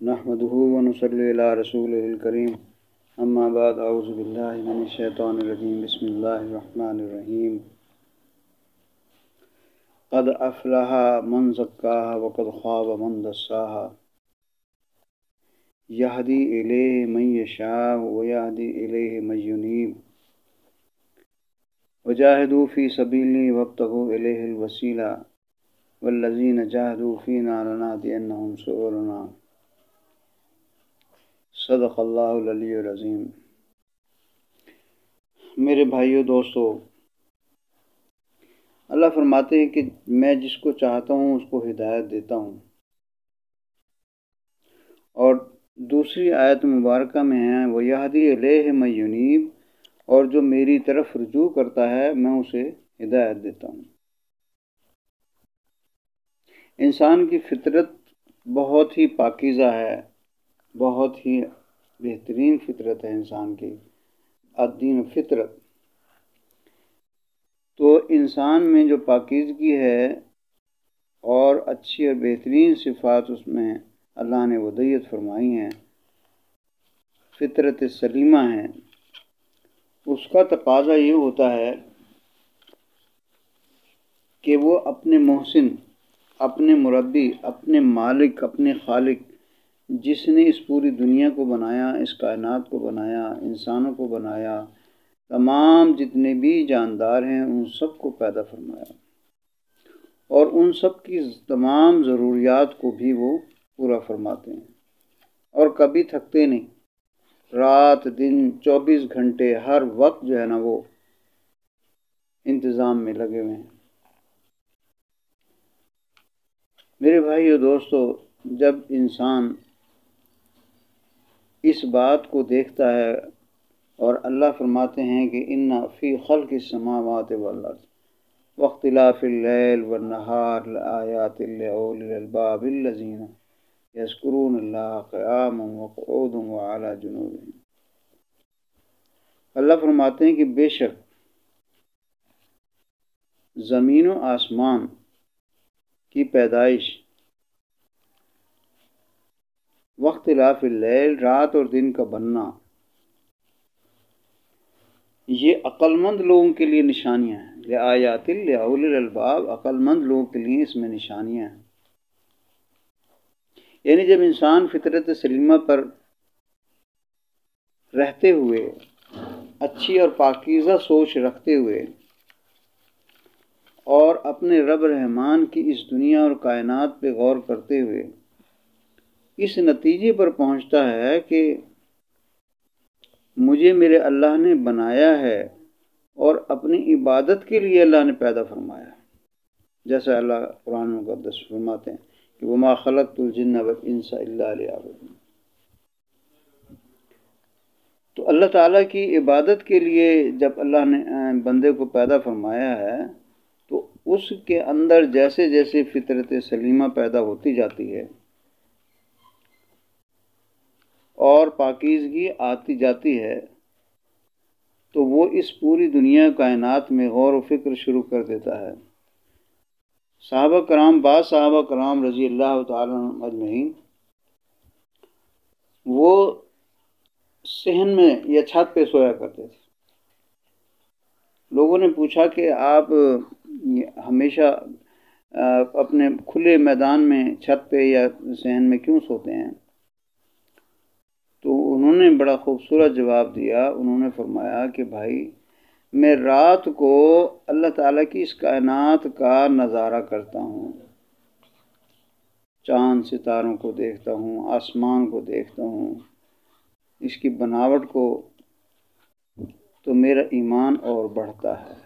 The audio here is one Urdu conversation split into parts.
نحمده ونصلي على رسوله الكريم اما بعد اعوذ بالله من الشيطان الرجيم بسم الله الرحمن الرحيم قد افلح من زكاها وقد خاب من دساها يهدي إليه من يشاء ويهدي إليه من ينيب وجاهدوا في سبيله وابتغوا إليه الوسيلة والذين جاهدوا فينا لنهدينهم سبلنا صدق اللہ العلی العظیم۔ میرے بھائیو دوستو، اللہ فرماتے ہیں کہ میں جس کو چاہتا ہوں اس کو ہدایت دیتا ہوں، اور دوسری آیت مبارکہ میں ہے وَيَهْدِي إِلَيْهِ مَن يُنِيبُ، اور جو میری طرف رجوع کرتا ہے میں اسے ہدایت دیتا ہوں۔ انسان کی فطرت بہت ہی پاکیزہ ہے، بہت ہی بہترین فطرت ہے انسان کی، الدین فطرت۔ تو انسان میں جو پاکیزگی ہے اور اچھی اور بہترین صفات اس میں اللہ نے ودیت فرمائی ہیں، فطرت سلیمہ ہیں، اس کا تقاضا یہ ہوتا ہے کہ وہ اپنے محسن، اپنے مربی، اپنے مالک، اپنے خالق، جس نے اس پوری دنیا کو بنایا، اس کائنات کو بنایا، انسانوں کو بنایا، تمام جتنے بھی جاندار ہیں ان سب کو پیدا فرمایا، اور ان سب کی تمام ضروریات کو بھی وہ پورا فرماتے ہیں، اور کبھی تھکتے نہیں، رات دن 24 گھنٹے ہر وقت جو ہے نا وہ انتظام میں لگے ہوئے ہیں۔ میرے بھائیو دوستو، جب انسان اس بات کو دیکھتا ہے، اور اللہ فرماتے ہیں کہ ان فی خلق السماوات والارض واختلاف اللیل والنہار لآیات لأولی الالباب الذین یذکرون اللہ قیاما وقعودا وعلی جنوبہم۔ اللہ فرماتے ہیں کہ بے شک زمین و آسمان کی پیدائش، واختلاف اللیل، رات اور دن کا بننا، یہ عقل مند لوگوں کے لیے نشانیاں ہیں، لآیات لأولی الالباب، عقل مند لوگوں کے لیے اس میں نشانیاں ہیں۔ یعنی جب انسان فطرت سلیمہ پر رہتے ہوئے، اچھی اور پاکیزہ سوچ رکھتے ہوئے، اور اپنے رب رحمان کی اس دنیا اور کائنات پہ غور کرتے ہوئے اس نتیجے پر پہنچتا ہے کہ مجھے میرے اللہ نے بنایا ہے اور اپنی عبادت کے لیے اللہ نے پیدا فرمایا، جیسا اللہ قرآن مقدس فرماتے ہیں کہ وَمَا خَلَقْتُ الْجِنَّ وَالْإِنسَ إِلَّا لِيَعْبُدُونِ۔ تو اللہ تعالیٰ کی عبادت کے لیے جب اللہ نے بندے کو پیدا فرمایا ہے تو اس کے اندر جیسے جیسے فطرت سلیمہ پیدا ہوتی جاتی ہے اور پاکیزگی آتی جاتی ہے، تو وہ اس پوری دنیا کائنات میں غور و فکر شروع کر دیتا ہے۔ صحابہ کرام، بعض صحابہ کرام رضی اللہ تعالیٰ عنہم اجمعین، وہ صحن میں یا چھت پہ سویا کرتے تھے۔ لوگوں نے پوچھا کہ آپ ہمیشہ اپنے کھلے میدان میں چھت پہ یا صحن میں کیوں سوتے ہیں؟ تو انہوں نے بڑا خوبصورت جواب دیا۔ انہوں نے فرمایا کہ بھائی، میں رات کو اللہ تعالیٰ کی اس کائنات کا نظارہ کرتا ہوں، چاند ستاروں کو دیکھتا ہوں، آسمان کو دیکھتا ہوں، اس کی بناوٹ کو، تو میرا ایمان اور بڑھتا ہے،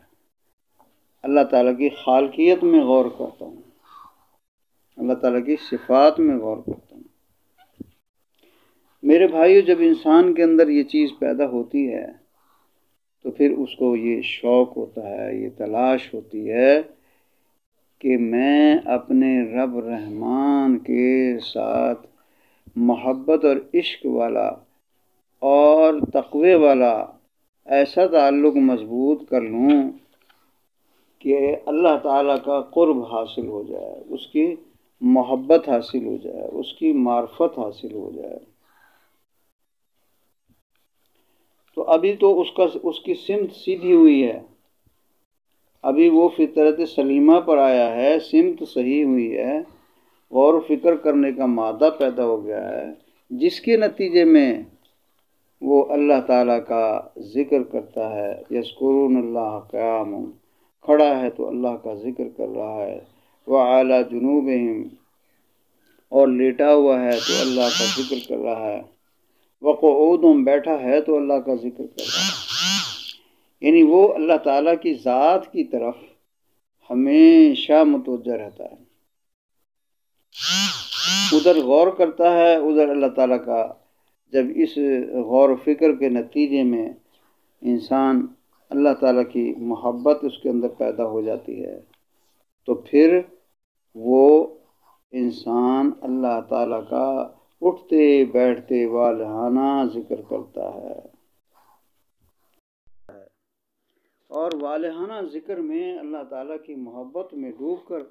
اللہ تعالیٰ کی خالقیت میں غور کرتا ہوں، اللہ تعالیٰ کی صفات میں غور کرتا ہوں۔ میرے بھائیو، جب انسان کے اندر یہ چیز پیدا ہوتی ہے تو پھر اس کو یہ شوق ہوتا ہے، یہ تلاش ہوتی ہے کہ میں اپنے رب رحمان کے ساتھ محبت اور عشق والا اور تقوی والا ایسا تعلق مضبوط کر لوں کہ اللہ تعالیٰ کا قرب حاصل ہو جائے، اس کی محبت حاصل ہو جائے، اس کی معرفت حاصل ہو جائے، تو ابھی تو اس کی سمت سیدھی ہوئی ہے، ابھی وہ فطرت سلیمہ پر آیا ہے، سمت صحیح ہوئی ہے، غور و فکر کرنے کا مادہ پیدا ہو گیا ہے، جس کے نتیجے میں وہ اللہ تعالیٰ کا ذکر کرتا ہے۔ یذکرون اللہ قیام، کھڑا ہے تو اللہ کا ذکر کر رہا ہے، وعلی جنوبہم، اور لیٹا ہوا ہے تو اللہ کا ذکر کر رہا ہے، وقعودہم، بیٹھا ہے تو اللہ کا ذکر کر رہا ہے، یعنی وہ اللہ تعالیٰ کی ذات کی طرف ہمیشہ متوجہ رہتا ہے، ادھر غور کرتا ہے، ادھر اللہ تعالیٰ کا۔ جب اس غور و فکر کے نتیجے میں انسان اللہ تعالیٰ کی محبت اس کے اندر پیدا ہو جاتی ہے، تو پھر وہ انسان اللہ تعالیٰ کا اٹھتے بیٹھتے والہانہ ذکر کرتا ہے، اور والہانہ ذکر میں اللہ تعالیٰ کی محبت میں ڈوب کر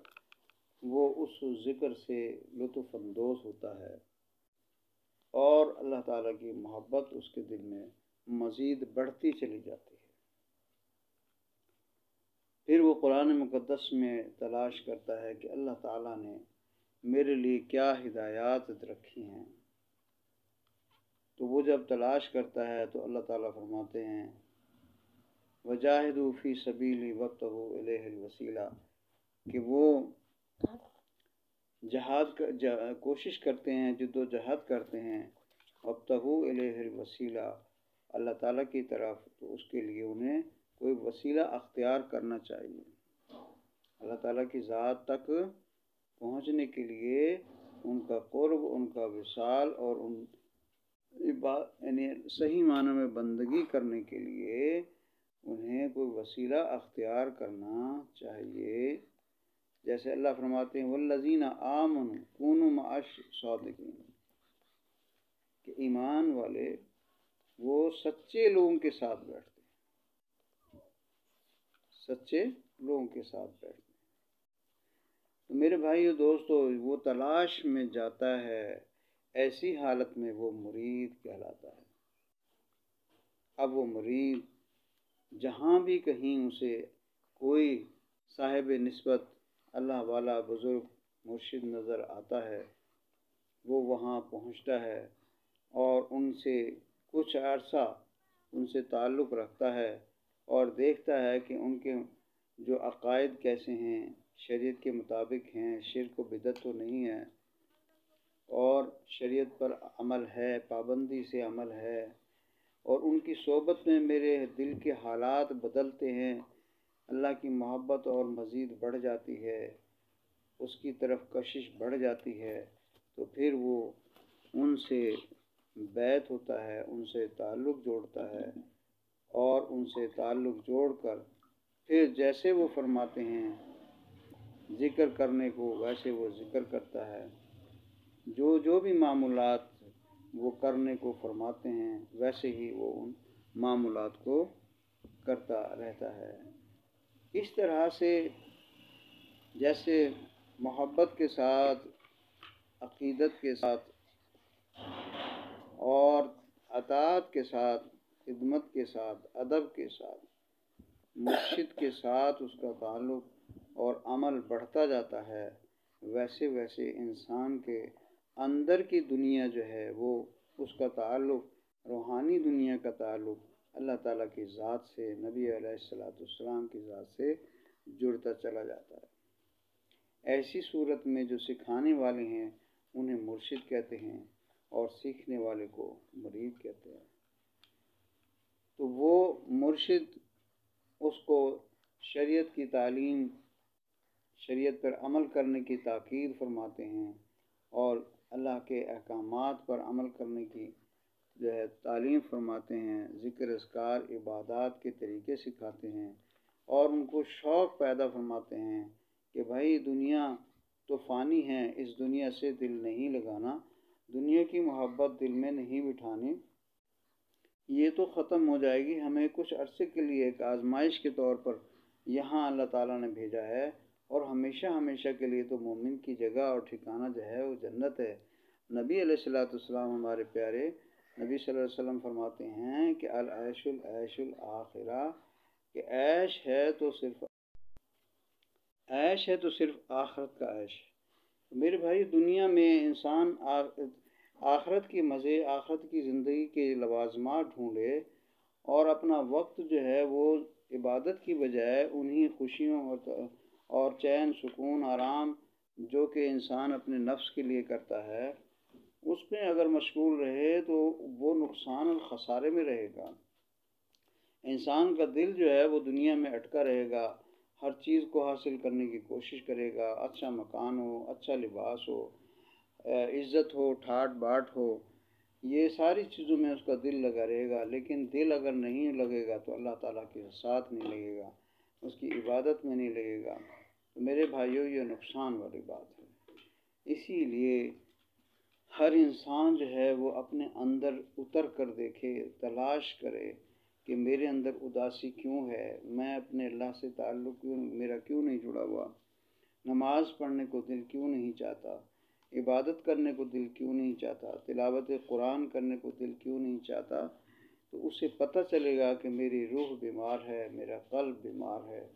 وہ اس ذکر سے لطف اندوز ہوتا ہے، اور اللہ تعالیٰ کی محبت اس کے دل میں مزید بڑھتی چلی جاتی ہے۔ پھر وہ قرآن مقدس میں تلاش کرتا ہے کہ اللہ تعالیٰ نے میرے لیے کیا ہدایات رکھی ہیں، تو وہ جب تلاش کرتا ہے تو اللہ تعالیٰ فرماتے ہیں وجاہدوا فی سبیلی وابتغوا الیہ الوسیلہ، کہ وہ کوشش کرتے ہیں، جد و جہد کرتے ہیں، وابتغوا الیہ الوسیلہ، اللہ تعالیٰ کی طرف، تو اس کے لیے انہیں کوئی وسیلہ اختیار کرنا چاہیے۔ اللہ تعالیٰ کی ذات تک پہنچنے کے لیے ان کا قرب، ان کا وصال، اور یعنی صحیح معنی میں بندگی کرنے کے لیے انہیں کوئی وسیلہ اختیار کرنا چاہیے۔ جیسے اللہ فرماتے ہیں والذین آمنوا کونوا مع الصادقین، کہ ایمان والے وہ سچے لوگوں کے ساتھ بیٹھتے ہیں، سچے لوگوں کے ساتھ بیٹھتے ہیں۔ تو میرے بھائیو دوستو، وہ تلاش میں جاتا ہے، ایسی حالت میں وہ مرید کہلاتا ہے۔ اب وہ مرید جہاں بھی کہیں اسے کوئی صاحب نسبت اللہ والا بزرگ مرشد نظر آتا ہے، وہ وہاں پہنچتا ہے اور ان سے کچھ عرصہ ان سے تعلق رکھتا ہے، اور دیکھتا ہے کہ ان کے جو عقائد کیسے ہیں، شریعت کے مطابق ہیں، شرک و بدعت تو نہیں ہے، اور شریعت پر عمل ہے، پابندی سے عمل ہے، اور ان کی صحبت میں میرے دل کے حالات بدلتے ہیں، اللہ کی محبت اور مزید بڑھ جاتی ہے، اس کی طرف کشش بڑھ جاتی ہے، تو پھر وہ ان سے بیعت ہوتا ہے، ان سے تعلق جوڑتا ہے، اور ان سے تعلق جوڑ کر پھر جیسے وہ فرماتے ہیں ذکر کرنے کو، ویسے وہ ذکر کرتا ہے، جو بھی معمولات وہ کرنے کو فرماتے ہیں ویسے ہی وہ ان معمولات کو کرتا رہتا ہے۔ اس طرح سے جیسے محبت کے ساتھ، عقیدت کے ساتھ، اور اطاعت کے ساتھ، خدمت کے ساتھ، ادب کے ساتھ، مرشد کے ساتھ اس کا تعلق اور عمل بڑھتا جاتا ہے، ویسے ویسے انسان کے اندر کی دنیا جو ہے وہ اس کا تعلق، روحانی دنیا کا تعلق اللہ تعالیٰ کی ذات سے، نبی علیہ السلام کی ذات سے جڑتا چلا جاتا ہے۔ ایسی صورت میں جو سکھانے والے ہیں انہیں مرشد کہتے ہیں، اور سیکھنے والے کو مرید کہتے ہیں۔ تو وہ مرشد اس کو شریعت کی تعلیم، شریعت پر عمل کرنے کی تاکید فرماتے ہیں، اور اللہ کے احکامات پر عمل کرنے کی جو ہے تعلیم فرماتے ہیں، ذکر اذکار عبادات کے طریقے سکھاتے ہیں، اور ان کو شوق پیدا فرماتے ہیں کہ بھائی دنیا تو فانی ہے، اس دنیا سے دل نہیں لگانا، دنیا کی محبت دل میں نہیں بٹھانی، یہ تو ختم ہو جائے گی، ہمیں کچھ عرصے کے لیے ایک آزمائش کے طور پر یہاں اللہ تعالیٰ نے بھیجا ہے، اور ہمیشہ ہمیشہ کے لیے تو مومن کی جگہ اور ٹھکانہ جو ہے وہ جنت ہے۔ نبی علیہ السلام ہمارے پیارے نبی صلی اللہ علیہ وسلم فرماتے ہیں کہ العیش العیش الآخرہ، کہ عیش ہے تو صرف آخرت کا عیش ہے۔ میرے بھائی، دنیا میں انسان آخرت کے مزے، آخرت کی زندگی کے لوازمات ڈھونڈے اور اپنا وقت جو ہے وہ عبادت کی بجائے انہی خوشیوں اور چین، سکون، آرام جو کہ انسان اپنے نفس کے لیے کرتا ہے اس میں اگر مشغول رہے تو وہ نقصان اور خسارے میں رہے گا۔ انسان کا دل جو ہے وہ دنیا میں اٹکا رہے گا، ہر چیز کو حاصل کرنے کی کوشش کرے گا، اچھا مکان ہو، اچھا لباس ہو، عزت ہو، ٹھاٹ باٹ ہو، یہ ساری چیزوں میں اس کا دل لگا رہے گا۔ لیکن دل اگر نہیں لگے گا تو اللہ تعالیٰ کے ساتھ نہیں لگے گا، اس کی عبادت میں نہیں لگے گا۔ تو میرے بھائیوں، یہ نقصان والی بات ہے۔ اسی لیے ہر انسان جو ہے وہ اپنے اندر اتر کر دیکھے، تلاش کرے کہ میرے اندر اداسی کیوں ہے، میں اپنے اللہ سے تعلق میرا کیوں نہیں جڑا ہوا، نماز پڑھنے کو دل کیوں نہیں چاہتا، عبادت کرنے کو دل کیوں نہیں چاہتا، تلاوت قرآن کرنے کو دل کیوں نہیں چاہتا۔ تو اسے پتہ چلے گا کہ میری روح بیمار ہے، میرا قلب بیمار ہے،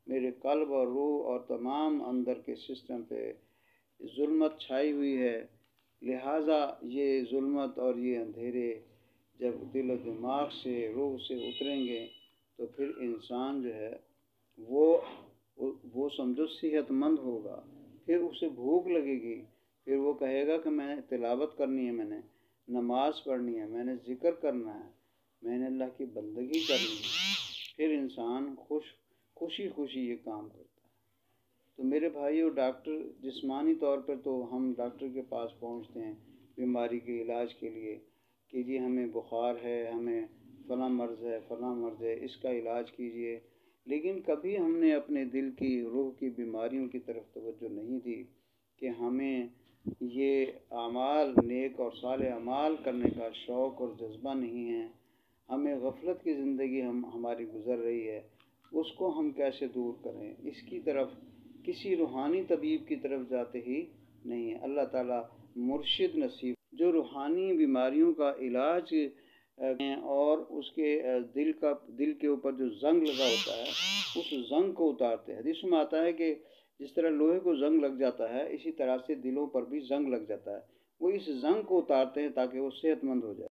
میرے قلب اور روح اور تمام اندر کے سسٹم پہ ظلمت چھائی ہوئی ہے۔ لہٰذا یہ ظلمت اور یہ اندھیرے جب دل و دماغ سے، روح سے اتریں گے تو پھر انسان جو ہے وہ سمجھو صحت مند ہوگا، پھر اسے بھوک لگے گی، پھر وہ کہے گا کہ میں نے تلاوت کرنی ہے، میں نے نماز پڑھنی ہے، میں نے ذکر کرنا ہے، میں نے اللہ کی بندگی کرنی ہے۔ پھر انسان خوشی خوشی یہ کام کرتا ہے۔ تو میرے بھائیو، ڈاکٹر جسمانی طور پر تو ہم ڈاکٹر کے پاس پہنچتے ہیں بیماری کے علاج کے لیے کہ جی ہمیں بخار ہے، ہمیں فلاں مرض ہے، فلاں مرض ہے، اس کا علاج کیجئے۔ لیکن کبھی ہم نے اپنے دل کی، روح کی بیماریوں کی طرف توجہ نہیں دی کہ ہمیں یہ اعمال، نیک اور صالح اعمال کرنے کا شوق اور جذبہ نہیں ہے، ہمیں غفلت کی زندگی ہماری گزر رہی ہے، اس کو ہم کیسے دور کریں، اس کی طرف کسی روحانی طبیب کی طرف جاتے ہی نہیں ہے۔ اللہ تعالیٰ مرشد نصیب جو روحانی بیماریوں کا علاج اور اس کے دل کے اوپر جو زنگ لگا ہوتا ہے اس زنگ کو اتارتے ہیں۔ حدیث میں آتا ہے کہ جس طرح لوہے کو زنگ لگ جاتا ہے اسی طرح سے دلوں پر بھی زنگ لگ جاتا ہے، وہ اس زنگ کو اتارتے ہیں تاکہ وہ صحت مند ہو جائے۔